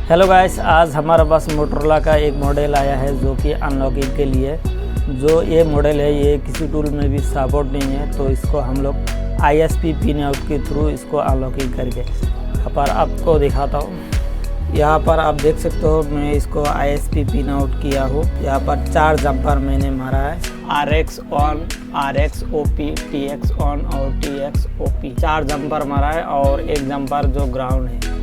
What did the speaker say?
Hello guys, आज हमारे पास Motorola का एक मॉडल आया है जो कि अनलॉकिंग के लिए। जो ये मॉडल है ये किसी टूल में भी सपोर्ट नहीं है, तो इसको हम लोग ISP पिन आउट के थ्रू इसको अनलॉकिंग करके यहाँ पर आपको दिखाता हूँ। यहाँ पर आप देख सकते हो मैं इसको ISP पिन आउट किया हूँ। यहाँ पर 4 जंपर मैंने मारा है, RX on, RX OP, TX on और TX OP 4 जंपर मारा है और एक जंपर जो ग्राउंड है।